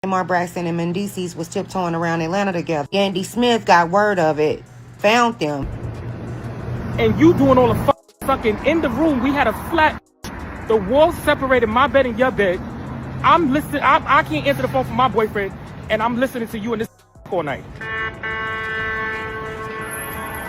Tamar Braxton and Mendeecees was tiptoeing around Atlanta together. Yandy Smith got word of it, found them. And you doing all the fucking in the room. We had a flat. The wall separated my bed and your bed. I'm listening. I can't answer the phone for my boyfriend, and I'm listening to you in this all night.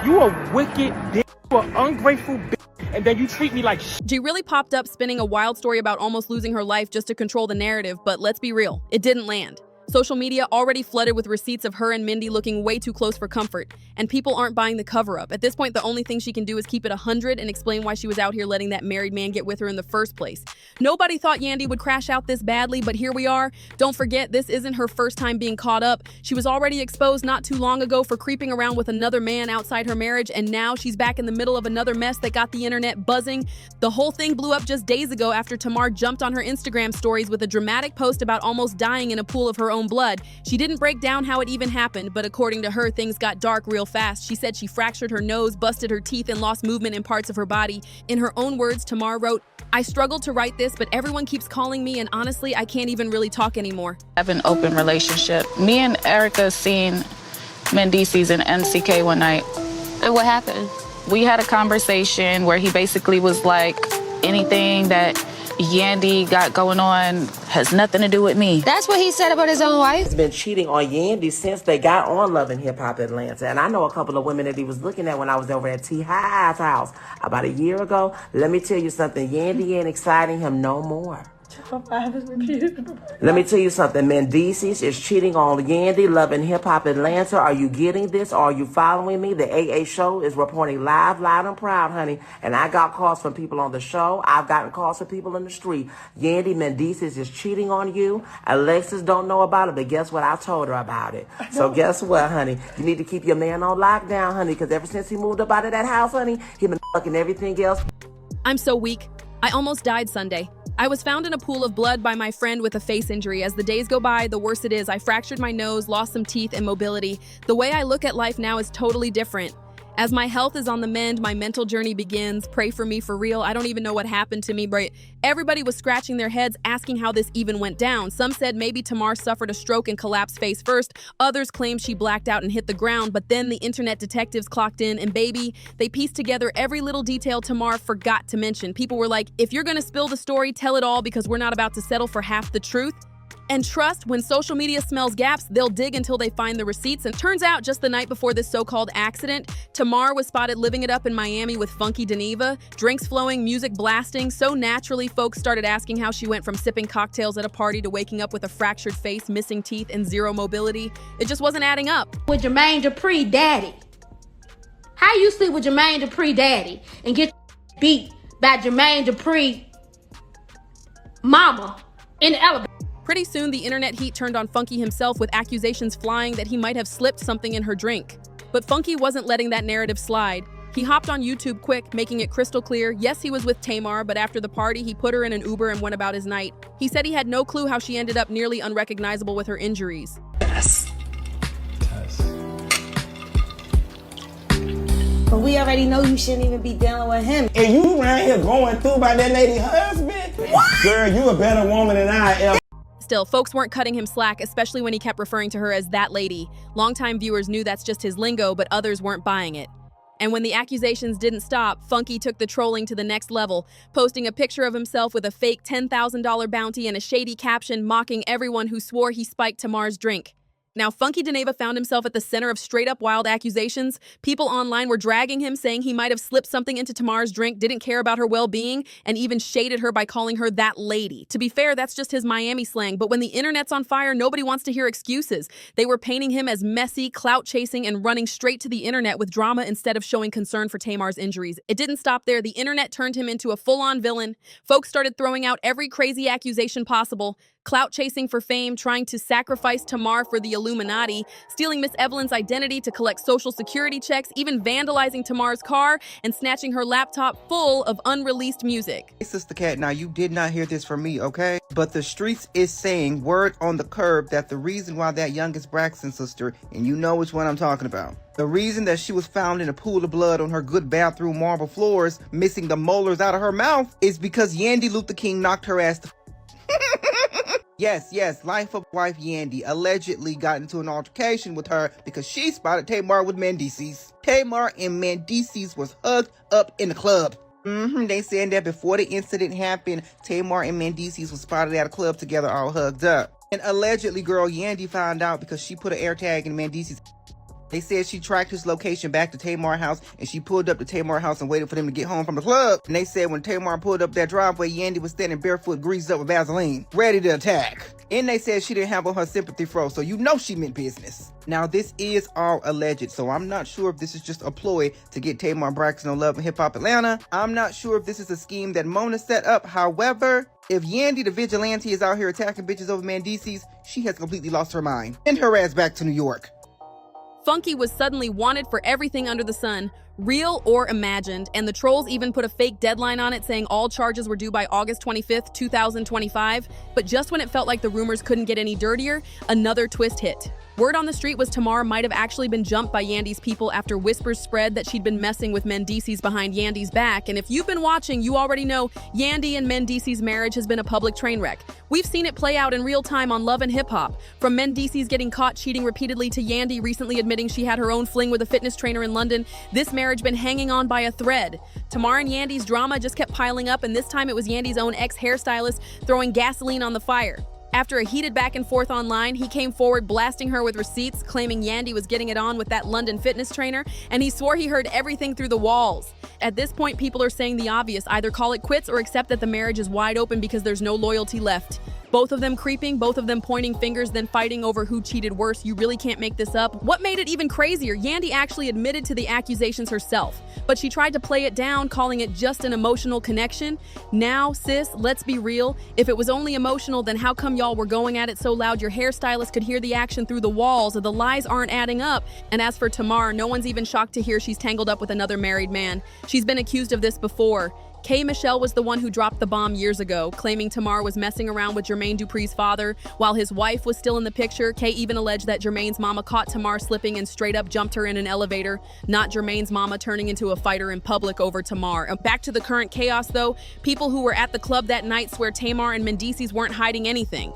You a wicked bitch. You an ungrateful bitch. And then you treat me like shit. She really popped up spinning a wild story about almost losing her life just to control the narrative, but let's be real, it didn't land. Social media already flooded with receipts of her and Mindy looking way too close for comfort, and people aren't buying the cover-up. At this point, the only thing she can do is keep it 100 and explain why she was out here letting that married man get with her in the first place. Nobody thought Yandy would crash out this badly, but here we are. Don't forget, this isn't her first time being caught up. She was already exposed not too long ago for creeping around with another man outside her marriage, and now she's back in the middle of another mess that got the internet buzzing. The whole thing blew up just days ago after Tamar jumped on her Instagram stories with a dramatic post about almost dying in a pool of her own blood. She didn't break down how it even happened, but according to her, things got dark real fast. She said she fractured her nose, busted her teeth, and lost movement in parts of her body. In her own words, Tamar wrote, "I struggled to write this, but everyone keeps calling me, and honestly, I can't even really talk anymore." I have an open relationship. Me and Erica seen Mendeecees in NCK one night. And what happened? We had a conversation where he basically was like, anything that Yandy got going on has nothing to do with me. That's what he said about his own wife? He's been cheating on Yandy since they got on Love and Hip Hop Atlanta. And I know a couple of women that he was looking at when I was over at T-High's house about a year ago. Let me tell you something. Yandy ain't exciting him no more. Let me tell you something. Mendeecees is cheating on Yandy, Love and Hip Hop Atlanta. Are you getting this? Are you following me? The AA show is reporting live, loud, and proud, honey. And I got calls from people on the show. I've gotten calls from people in the street. Yandy Mendeecees is cheating on you. Alexis don't know about it, but guess what? I told her about it. So guess what, honey? You need to keep your man on lockdown, honey, because ever since he moved up out of that house, honey, he been fucking everything else. I'm so weak. I almost died Sunday. I was found in a pool of blood by my friend with a face injury. As the days go by, the worse it is. I fractured my nose, lost some teeth and mobility. The way I look at life now is totally different. As my health is on the mend, my mental journey begins. Pray for me for real. I don't even know what happened to me, but everybody was scratching their heads asking how this even went down. Some said maybe Tamar suffered a stroke and collapsed face first. Others claimed she blacked out and hit the ground, but then the internet detectives clocked in and baby, they pieced together every little detail Tamar forgot to mention. People were like, if you're gonna spill the story, tell it all because we're not about to settle for half the truth. And trust, when social media smells gaps, they'll dig until they find the receipts. And turns out, just the night before this so-called accident, Tamar was spotted living it up in Miami with funky Geneva, drinks flowing, music blasting. So naturally, folks started asking how she went from sipping cocktails at a party to waking up with a fractured face, missing teeth, and zero mobility. It just wasn't adding up. With Jermaine Dupri daddy. How you sleep with Jermaine Dupri daddy and get beat by Jermaine Dupri mama in the elevator? Pretty soon, the internet heat turned on Funky himself with accusations flying that he might have slipped something in her drink. But Funky wasn't letting that narrative slide. He hopped on YouTube quick, making it crystal clear. Yes, he was with Tamar, but after the party, he put her in an Uber and went about his night. He said he had no clue how she ended up nearly unrecognizable with her injuries. Yes. But we already know you shouldn't even be dealing with him. And you around here going through by that lady husband? What? Girl, you a better woman than I am. Still, folks weren't cutting him slack, especially when he kept referring to her as that lady. Longtime viewers knew that's just his lingo, but others weren't buying it. And when the accusations didn't stop, Funky took the trolling to the next level, posting a picture of himself with a fake $10,000 bounty and a shady caption mocking everyone who swore he spiked Tamar's drink. Now, Funky Geneva found himself at the center of straight-up wild accusations. People online were dragging him, saying he might have slipped something into Tamar's drink, didn't care about her well-being, and even shaded her by calling her that lady. To be fair, that's just his Miami slang, but when the internet's on fire, nobody wants to hear excuses. They were painting him as messy, clout-chasing, and running straight to the internet with drama instead of showing concern for Tamar's injuries. It didn't stop there. The internet turned him into a full-on villain. Folks started throwing out every crazy accusation possible. Clout chasing for fame, trying to sacrifice Tamar for the Illuminati, stealing Miss Evelyn's identity to collect social security checks, even vandalizing Tamar's car and snatching her laptop full of unreleased music. Hey, Sister Cat, now you did not hear this from me, okay? But the streets is saying, word on the curb, that the reason why that youngest Braxton sister, and you know which one I'm talking about, the reason that she was found in a pool of blood on her good bathroom marble floors, missing the molars out of her mouth, is because Yandy Luther King knocked her ass the Yes, life of wife Yandy allegedly got into an altercation with her because she spotted Tamar with Mendeecees. Tamar and Mendeecees was hugged up in the club. They said that before the incident happened, Tamar and Mendeecees was spotted at a club together all hugged up. And allegedly, girl Yandy found out because she put an air tag in Mendeecees. They said she tracked his location back to Tamar house, and she pulled up to Tamar house and waited for them to get home from the club. And they said when Tamar pulled up that driveway, Yandy was standing barefoot, greased up with Vaseline, ready to attack. And they said she didn't have on her sympathy froze, so you know she meant business. Now, this is all alleged, so I'm not sure if this is just a ploy to get Tamar Braxton on Love and Hip Hop Atlanta. I'm not sure if this is a scheme that Mona set up. However, if Yandy the vigilante is out here attacking bitches over Mendeecees, she has completely lost her mind. Send her ass back to New York. Funky was suddenly wanted for everything under the sun, real or imagined, and the trolls even put a fake deadline on it saying all charges were due by August 25th, 2025. But just when it felt like the rumors couldn't get any dirtier, another twist hit. Word on the street was Tamar might have actually been jumped by Yandy's people after whispers spread that she'd been messing with Mendeecees behind Yandy's back. And if you've been watching, you already know Yandy and Mendeecees' marriage has been a public train wreck. We've seen it play out in real time on Love and Hip Hop. From Mendeecees getting caught cheating repeatedly to Yandy recently admitting she had her own fling with a fitness trainer in London, this marriage been hanging on by a thread. Tamar and Yandy's drama just kept piling up, and this time it was Yandy's own ex-hairstylist throwing gasoline on the fire. After a heated back and forth online, he came forward blasting her with receipts, claiming Yandy was getting it on with that London fitness trainer, and he swore he heard everything through the walls. At this point, people are saying the obvious, either call it quits or accept that the marriage is wide open because there's no loyalty left. Both of them creeping, both of them pointing fingers, then fighting over who cheated worse. You really can't make this up. What made it even crazier? Yandy actually admitted to the accusations herself, but she tried to play it down, calling it just an emotional connection. Now, sis, let's be real. If it was only emotional, then how come y'all were going at it so loud your hairstylist could hear the action through the walls? The lies aren't adding up. And as for Tamar, no one's even shocked to hear she's tangled up with another married man. She's been accused of this before. K. Michelle was the one who dropped the bomb years ago, claiming Tamar was messing around with Jermaine Dupri's father. While his wife was still in the picture, K even alleged that Jermaine's mama caught Tamar slipping and straight up jumped her in an elevator, not Jermaine's mama turning into a fighter in public over Tamar. And back to the current chaos though, people who were at the club that night swear Tamar and Mendeecees weren't hiding anything.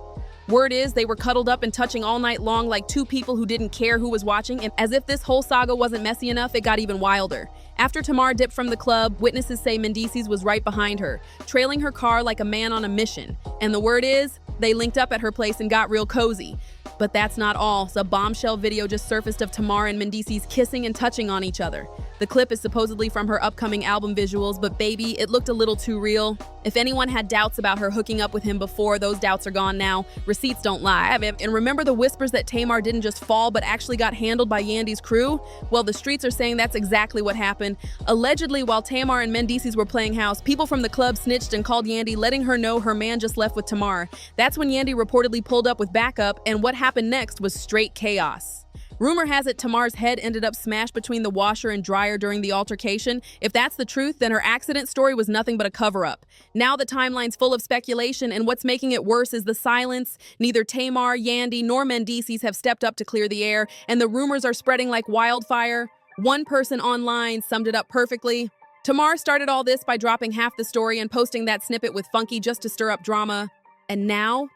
Word is they were cuddled up and touching all night long like two people who didn't care who was watching, and as if this whole saga wasn't messy enough, it got even wilder. After Tamar dipped from the club, witnesses say Mendeecees was right behind her, trailing her car like a man on a mission. And the word is, they linked up at her place and got real cozy. But that's not all. A bombshell video just surfaced of Tamar and Mendeecees kissing and touching on each other. The clip is supposedly from her upcoming album visuals, but baby, it looked a little too real. If anyone had doubts about her hooking up with him before, those doubts are gone now. Receipts don't lie. And remember the whispers that Tamar didn't just fall, but actually got handled by Yandy's crew? Well, the streets are saying that's exactly what happened. Allegedly, while Tamar and Mendeecees were playing house, people from the club snitched and called Yandy, letting her know her man just left with Tamar. That's when Yandy reportedly pulled up with backup, and what happened next was straight chaos. Rumor has it Tamar's head ended up smashed between the washer and dryer during the altercation. If that's the truth, then her accident story was nothing but a cover-up. Now the timeline's full of speculation, and what's making it worse is the silence. Neither Tamar, Yandy, nor Mendeecees have stepped up to clear the air, and the rumors are spreading like wildfire. One person online summed it up perfectly. Tamar started all this by dropping half the story and posting that snippet with Funky just to stir up drama. And now,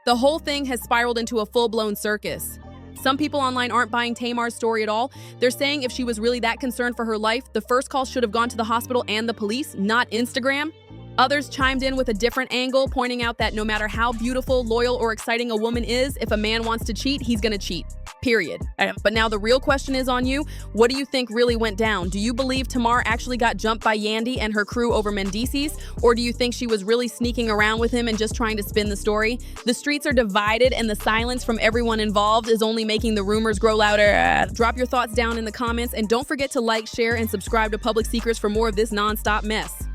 the whole thing has spiraled into a full-blown circus. Some people online aren't buying Tamar's story at all. They're saying if she was really that concerned for her life, the first call should have gone to the hospital and the police, not Instagram. Others chimed in with a different angle, pointing out that no matter how beautiful, loyal, or exciting a woman is, if a man wants to cheat, he's gonna cheat. Period. But now the real question is on you. What do you think really went down? Do you believe Tamar actually got jumped by Yandy and her crew over Mendeecees? Or do you think she was really sneaking around with him and just trying to spin the story? The streets are divided, and the silence from everyone involved is only making the rumors grow louder. Drop your thoughts down in the comments, and don't forget to like, share, and subscribe to Public Secrets for more of this non-stop mess.